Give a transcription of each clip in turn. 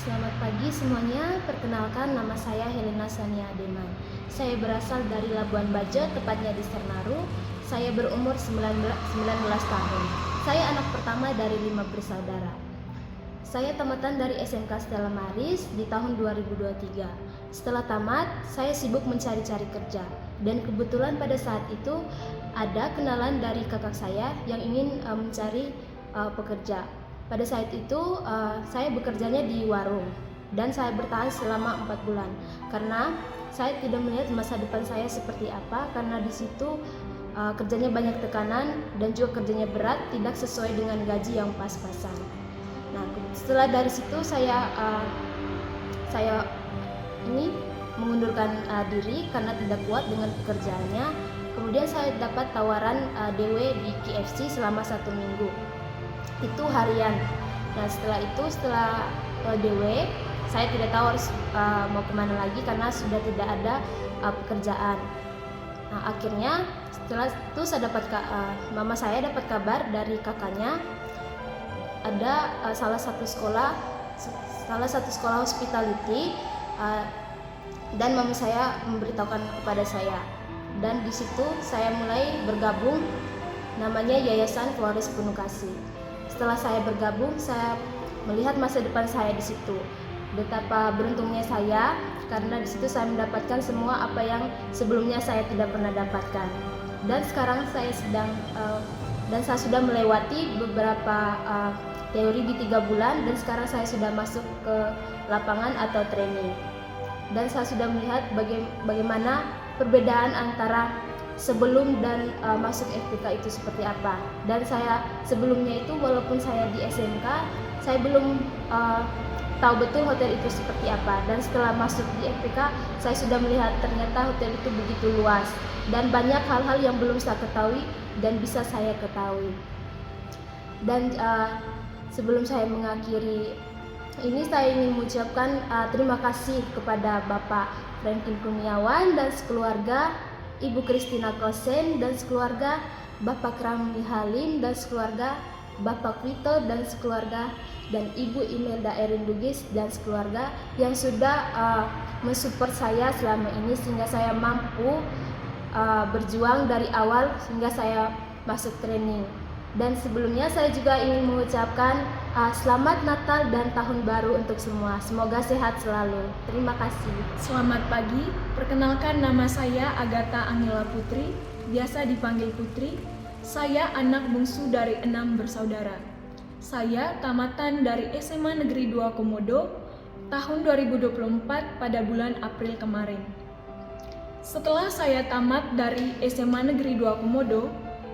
Selamat pagi semuanya, perkenalkan nama saya Helena Sania Ademan. Saya berasal dari Labuan Bajo, tepatnya di Sernaru. Saya berumur 19 tahun. Saya anak pertama dari 5 bersaudara. Saya tamatan dari SMK Stella Maris di tahun 2023. Setelah tamat, saya sibuk mencari-cari kerja. Dan kebetulan pada saat itu ada kenalan dari kakak saya yang ingin mencari pekerja. Pada saat itu saya bekerjanya di warung dan saya bertahan selama 4 bulan karena saya tidak melihat masa depan saya seperti apa, karena di situ kerjanya banyak tekanan dan juga kerjanya berat, tidak sesuai dengan gaji yang pas-pasan. Nah, setelah dari situ saya ini mengundurkan diri karena tidak kuat dengan pekerjaannya. Kemudian saya dapat tawaran DW di KFC selama 1 minggu. Itu harian. Nah, setelah DW, saya tidak tahu harus mau kemana lagi karena sudah tidak ada pekerjaan. Nah, akhirnya setelah itu mama saya dapat kabar dari kakaknya ada salah satu sekolah hospitality, dan mama saya memberitahukan kepada saya, dan di situ saya mulai bergabung, namanya Yayasan Flores Penuh Kasih. Setelah saya bergabung, saya melihat masa depan saya di situ. Betapa beruntungnya saya karena di situ saya mendapatkan semua apa yang sebelumnya saya tidak pernah dapatkan. Dan sekarang saya sudah melewati beberapa teori di 3 bulan, dan sekarang saya sudah masuk ke lapangan atau training. Dan saya sudah melihat bagaimana perbedaan antara sebelum dan masuk FPK itu seperti apa. Dan saya sebelumnya itu, walaupun saya di SMK, saya belum tahu betul hotel itu seperti apa. Dan setelah masuk di FPK, saya sudah melihat ternyata hotel itu begitu luas dan banyak hal-hal yang belum saya ketahui dan bisa saya ketahui. Dan sebelum saya mengakhiri ini, saya ingin mengucapkan terima kasih kepada Bapak Franklin Kurniawan dan sekeluarga, Ibu Kristina Kosen dan sekeluarga, Bapak Ramli Halim dan sekeluarga, Bapak Vito dan sekeluarga, dan Ibu Imelda Erin Lugis dan sekeluarga yang sudah mensupport saya selama ini sehingga saya mampu berjuang dari awal sehingga saya masuk training. Dan sebelumnya saya juga ingin mengucapkan selamat Natal dan Tahun Baru untuk semua. Semoga sehat selalu. Terima kasih. Selamat pagi, perkenalkan nama saya Agatha Angela Putri, biasa dipanggil Putri. Saya anak bungsu dari 6 bersaudara. Saya tamatan dari SMA Negeri 2 Komodo tahun 2024 pada bulan April kemarin. Setelah saya tamat dari SMA Negeri 2 Komodo,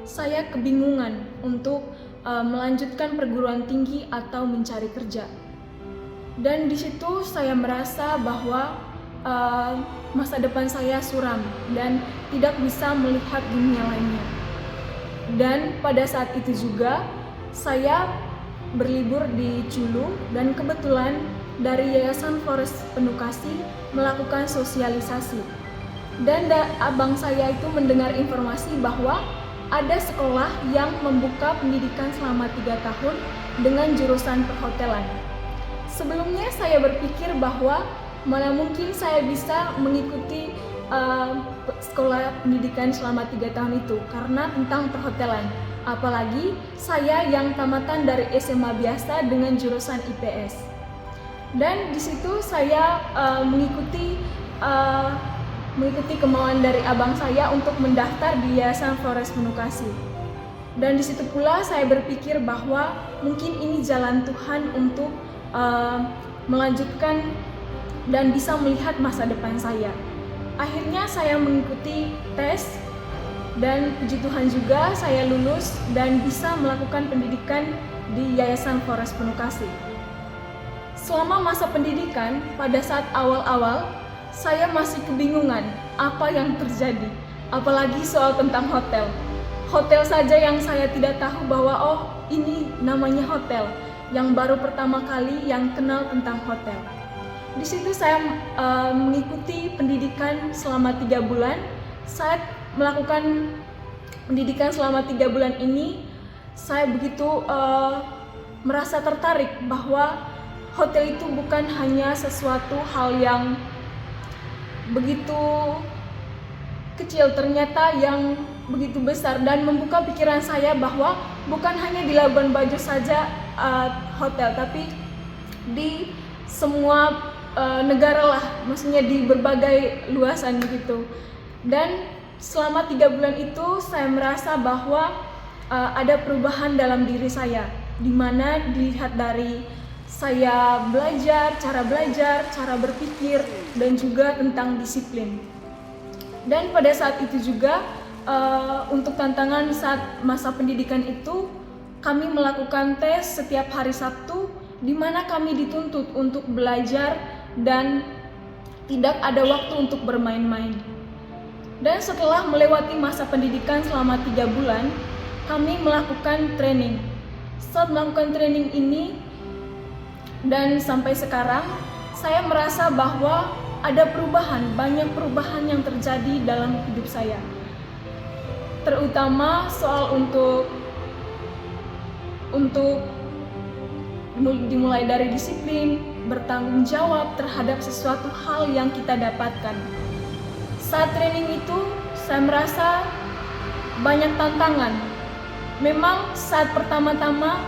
saya kebingungan untuk melanjutkan perguruan tinggi atau mencari kerja. Dan di situ saya merasa bahwa masa depan saya suram dan tidak bisa melihat dunia lainnya. Dan pada saat itu juga saya berlibur di Culu, dan kebetulan dari Yayasan Flores Penuh Kasih melakukan sosialisasi. Dan abang saya itu mendengar informasi bahwa ada sekolah yang membuka pendidikan selama 3 tahun dengan jurusan perhotelan. Sebelumnya saya berpikir bahwa mana mungkin saya bisa mengikuti sekolah pendidikan selama 3 tahun itu karena tentang perhotelan. Apalagi saya yang tamatan dari SMA biasa dengan jurusan IPS. Dan di situ saya mengikuti kemauan dari abang saya untuk mendaftar di Yayasan Flores Penuh Kasih. Dan di situ pula saya berpikir bahwa mungkin ini jalan Tuhan untuk melanjutkan dan bisa melihat masa depan saya. Akhirnya saya mengikuti tes dan puji Tuhan juga saya lulus dan bisa melakukan pendidikan di Yayasan Flores Penuh Kasih. Selama masa pendidikan, pada saat awal-awal, saya masih kebingungan apa yang terjadi, apalagi soal tentang hotel. Hotel saja yang saya tidak tahu bahwa ini namanya hotel, yang baru pertama kali yang kenal tentang hotel. Di situ saya mengikuti pendidikan selama 3 bulan. Saat melakukan pendidikan selama 3 bulan ini, saya begitu merasa tertarik bahwa hotel itu bukan hanya sesuatu hal yang begitu kecil, ternyata yang begitu besar, dan membuka pikiran saya bahwa bukan hanya di Labuan Bajo saja hotel, tapi di semua negara lah, maksudnya di berbagai luasan begitu. Dan selama 3 bulan itu saya merasa bahwa ada perubahan dalam diri saya, di mana dilihat dari saya belajar, cara berpikir, dan juga tentang disiplin. Dan pada saat itu juga untuk tantangan saat masa pendidikan itu, kami melakukan tes setiap hari Sabtu, di mana kami dituntut untuk belajar dan tidak ada waktu untuk bermain-main. Dan setelah melewati masa pendidikan selama 3 bulan, kami melakukan training. Saat melakukan training ini dan sampai sekarang, saya merasa bahwa ada perubahan, banyak perubahan yang terjadi dalam hidup saya. Terutama soal untuk dimulai dari disiplin, bertanggung jawab terhadap sesuatu hal yang kita dapatkan. Saat training itu, saya merasa banyak tantangan. Memang saat pertama-tama,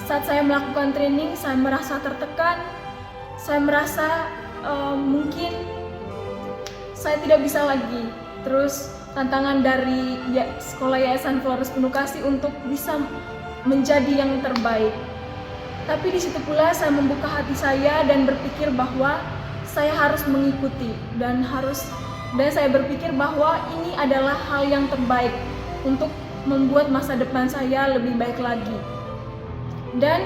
saat saya melakukan training, saya merasa tertekan. Saya merasa mungkin saya tidak bisa lagi. Terus tantangan dari Sekolah Yayasan Flores Penuh Kasih untuk bisa menjadi yang terbaik. Tapi di situ pula saya membuka hati saya dan berpikir bahwa saya harus mengikuti dan saya berpikir bahwa ini adalah hal yang terbaik untuk membuat masa depan saya lebih baik lagi. Dan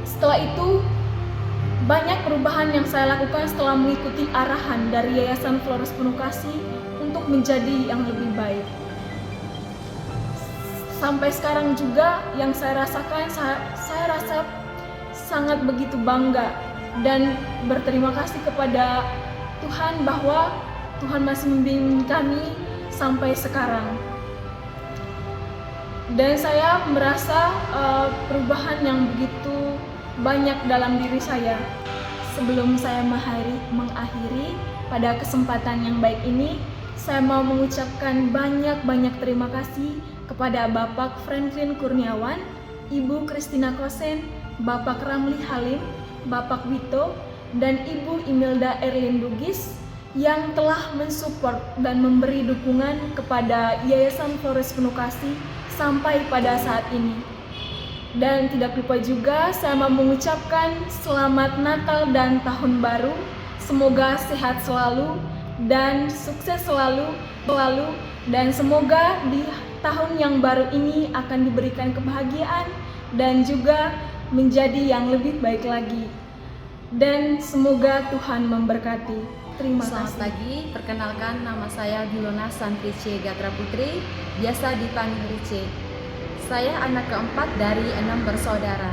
setelah itu banyak perubahan yang saya lakukan setelah mengikuti arahan dari Yayasan Flores Penuh Kasih untuk menjadi yang lebih baik. Sampai sekarang juga yang saya rasakan, saya rasa sangat begitu bangga dan berterima kasih kepada Tuhan bahwa Tuhan masih membimbing kami sampai sekarang. Dan saya merasa perubahan yang begitu banyak dalam diri saya. Sebelum saya mengakhiri pada kesempatan yang baik ini, saya mau mengucapkan banyak terima kasih kepada Bapak Franklin Kurniawan, Ibu Christina Kosen, Bapak Ramli Halim, Bapak Wito, dan Ibu Imelda Erlin Bugis yang telah mensupport dan memberi dukungan kepada Yayasan Flores Penuh Kasih sampai pada saat ini. Dan tidak lupa juga saya mau mengucapkan selamat Natal dan Tahun Baru. Semoga sehat selalu dan sukses selalu, dan semoga di tahun yang baru ini akan diberikan kebahagiaan dan juga menjadi yang lebih baik lagi. Dan semoga Tuhan memberkati. Terima kasih. Selamat pagi, perkenalkan nama saya Gilona Santrice Gatra Putri, biasa dipanggil Rice. Saya anak keempat dari 6 bersaudara.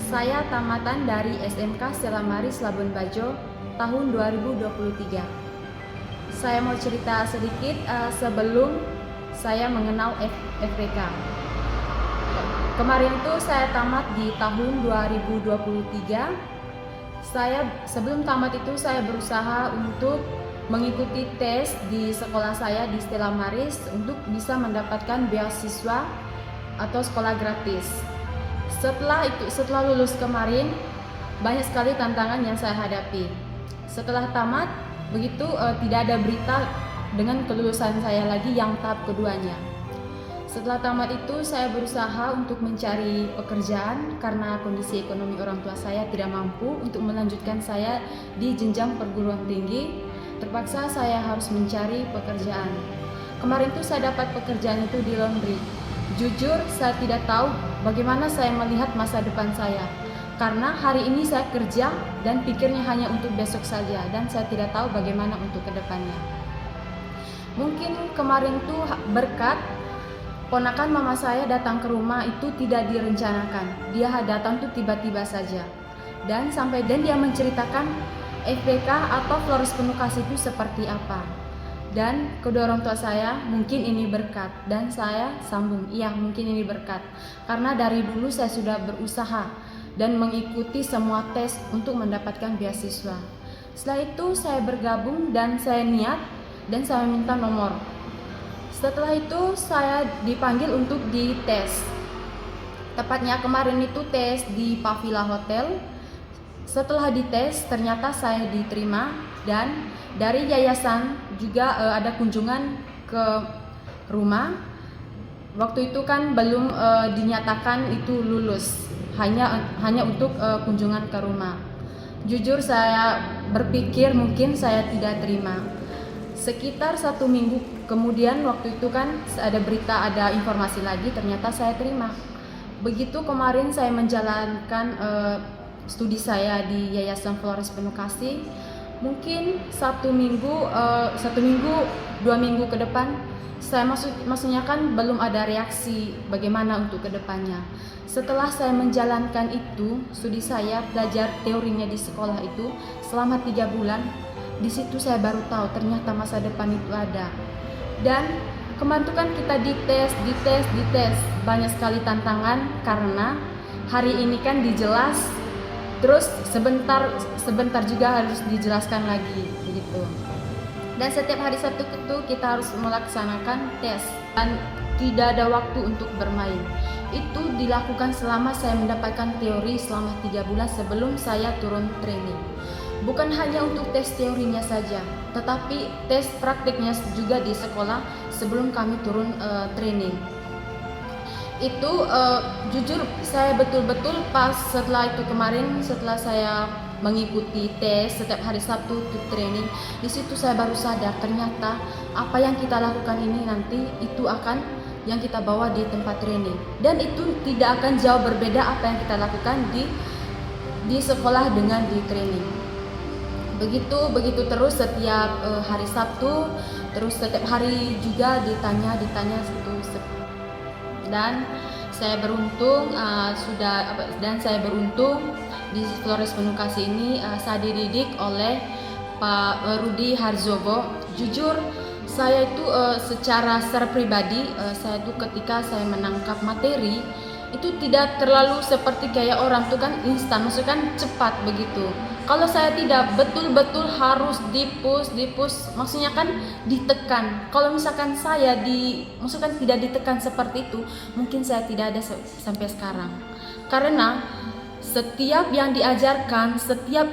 Saya tamatan dari SMK Stella Maris Labuan Bajo tahun 2023. Saya mau cerita sedikit sebelum saya mengenal FPK. Kemarin itu saya tamat di tahun 2023. Sebelum tamat itu saya berusaha untuk mengikuti tes di sekolah saya di Stella Maris untuk bisa mendapatkan beasiswa atau sekolah gratis. Setelah lulus kemarin, banyak sekali tantangan yang saya hadapi. Setelah tamat, begitu tidak ada berita dengan kelulusan saya lagi yang tahap keduanya. Setelah tamat itu saya berusaha untuk mencari pekerjaan karena kondisi ekonomi orang tua saya tidak mampu untuk melanjutkan saya di jenjang perguruan tinggi. Terpaksa saya harus mencari pekerjaan. Kemarin itu saya dapat pekerjaan itu di laundry. Jujur saya tidak tahu bagaimana saya melihat masa depan saya. Karena hari ini saya kerja dan pikirnya hanya untuk besok saja dan saya tidak tahu bagaimana untuk kedepannya. Mungkin kemarin tuh berkat ponakan mama saya datang ke rumah itu tidak direncanakan. Dia datang tuh tiba-tiba saja. Dan dia menceritakan FPK atau Flores Penuh Kasih itu seperti apa. Dan kedua orang tua saya, mungkin ini berkat. Dan saya sambung, iya mungkin ini berkat. Karena dari dulu saya sudah berusaha dan mengikuti semua tes untuk mendapatkan beasiswa. Setelah itu saya bergabung dan saya niat dan saya minta nomor. Setelah itu saya dipanggil untuk dites. Tepatnya kemarin itu tes di Pavila Hotel. Setelah dites ternyata saya diterima dan dari yayasan juga ada kunjungan ke rumah. Waktu itu kan belum dinyatakan itu lulus, hanya untuk kunjungan ke rumah. Jujur saya berpikir mungkin saya tidak terima. Sekitar 1 minggu kemudian waktu itu kan ada berita, ada informasi lagi, ternyata saya terima. Begitu kemarin saya menjalankan studi saya di Yayasan Flores Penuh Kasih, mungkin 1 minggu, 2 minggu ke depan, saya maksudnya kan belum ada reaksi bagaimana untuk kedepannya. Setelah saya menjalankan itu, studi saya belajar teorinya di sekolah itu selama 3 bulan, di situ saya baru tahu ternyata masa depan itu ada. Dan kemarin itu kan kita dites, banyak sekali tantangan karena hari ini kan dijelas, terus sebentar juga harus dijelaskan lagi begitu. Dan setiap hari Sabtu itu kita harus melaksanakan tes dan tidak ada waktu untuk bermain. Itu dilakukan selama saya mendapatkan teori selama 3 bulan sebelum saya turun training. Bukan hanya untuk tes teorinya saja, tetapi tes praktiknya juga di sekolah sebelum kami turun training. Itu jujur saya betul-betul pas setelah itu kemarin, setelah saya mengikuti tes setiap hari Sabtu untuk training, di situ saya baru sadar ternyata apa yang kita lakukan ini nanti itu akan yang kita bawa di tempat training, dan itu tidak akan jauh berbeda apa yang kita lakukan di sekolah dengan di training. Begitu terus setiap hari Sabtu, terus setiap hari juga ditanya situ. Dan saya beruntung di Flores Penuh Kasih ini saya dididik oleh Pak Rudi Harzovo. Jujur saya itu secara pribadi saya itu ketika saya menangkap materi itu tidak terlalu seperti kayak orang tuh kan instan, maksudnya kan cepat begitu. Kalau saya tidak, betul-betul harus dipus, maksudnya kan ditekan. Kalau misalkan saya maksudnya tidak ditekan seperti itu, mungkin saya tidak ada sampai sekarang. Karena setiap yang diajarkan, setiap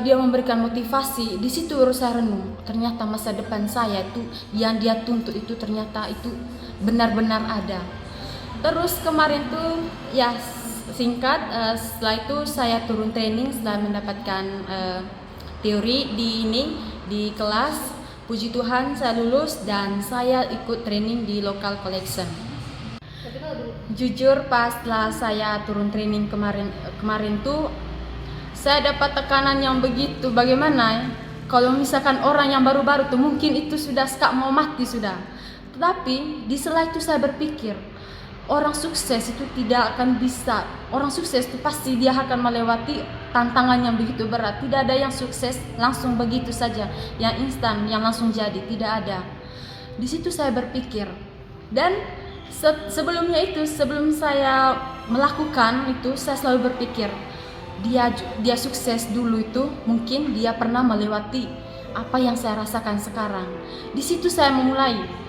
dia memberikan motivasi, di situ harus saya renung. Ternyata masa depan saya itu yang dia tuntut itu ternyata itu benar-benar ada. Terus kemarin tuh ya singkat, setelah itu saya turun training setelah mendapatkan teori di kelas. Puji Tuhan saya lulus dan saya ikut training di local collection. Jujur pas setelah saya turun training kemarin tuh saya dapat tekanan yang begitu, bagaimana kalau misalkan orang yang baru-baru tuh mungkin itu sudah mau mati sudah. Tetapi di sela itu saya berpikir orang sukses itu tidak akan bisa. Orang sukses itu pasti dia akan melewati tantangan yang begitu berat. Tidak ada yang sukses langsung begitu saja, yang instan, yang langsung jadi, tidak ada. Di situ saya berpikir. Dan sebelumnya itu, sebelum saya melakukan itu, saya selalu berpikir dia sukses dulu itu, mungkin dia pernah melewati apa yang saya rasakan sekarang. Di situ saya memulai.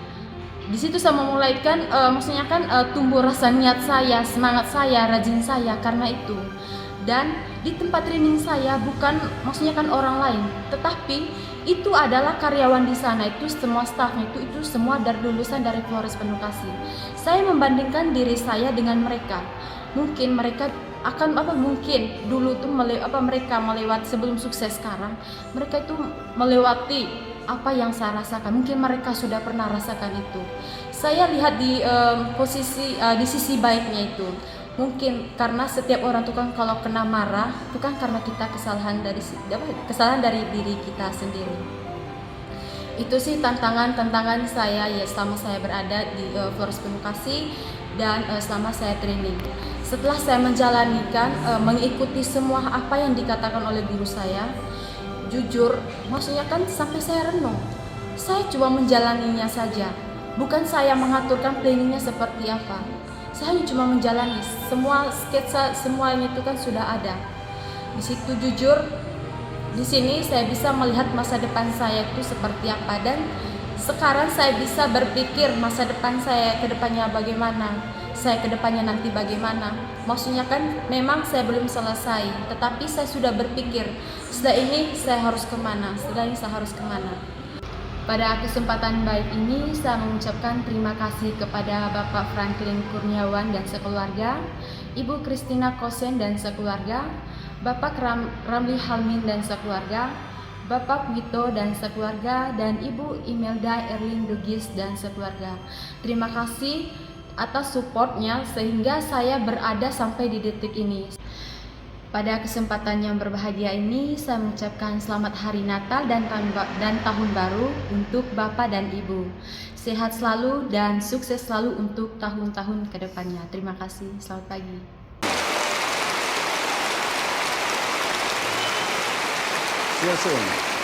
Maksudnya kan tumbuh rasa niat saya, semangat saya, rajin saya karena itu. Dan di tempat training saya bukan maksudnya kan orang lain, tetapi itu adalah karyawan di sana, itu semua staffnya itu semua dari lulusan dari Flores Penuh Kasih. Saya membandingkan diri saya dengan mereka. Mungkin mereka akan mungkin dulu tuh mereka melewati sebelum sukses sekarang, mereka itu melewati apa yang saya rasakan. Mungkin mereka sudah pernah rasakan itu. Saya lihat di di sisi baiknya itu. Mungkin karena setiap orang tuh kan kalau kena marah itu kan karena kita kesalahan dari diri kita sendiri. Itu sih tantangan saya ya selama saya berada di Flores Penuh Kasih dan selama saya training. Setelah saya mengikuti semua apa yang dikatakan oleh guru saya, jujur, maksudnya kan sampai saya renung. Saya cuma menjalaninya saja, bukan saya mengaturkan planningnya seperti apa. Saya hanya cuma menjalani semua sketsa, semuanya itu kan sudah ada. Di situ jujur, di sini saya bisa melihat masa depan saya itu seperti apa, dan sekarang saya bisa berpikir masa depan saya ke depannya bagaimana, saya ke depannya nanti bagaimana. Maksudnya kan memang saya belum selesai, tetapi saya sudah berpikir setelah ini saya harus kemana, setelah ini saya harus kemana. Pada kesempatan baik ini saya mengucapkan terima kasih kepada Bapak Franklin Kurniawan dan sekeluarga, Ibu Christina Kosen dan sekeluarga, Bapak Ramli Halmin dan sekeluarga, Bapak Wito dan sekeluarga, dan Ibu Imelda Erlin Dugis dan sekeluarga. Terima kasih atas supportnya sehingga saya berada sampai di detik ini. Pada kesempatan yang berbahagia ini, saya mengucapkan selamat Hari Natal dan Tahun Baru untuk Bapak dan Ibu. Sehat selalu dan sukses selalu untuk tahun-tahun ke depannya. Terima kasih. Selamat pagi. See you soon.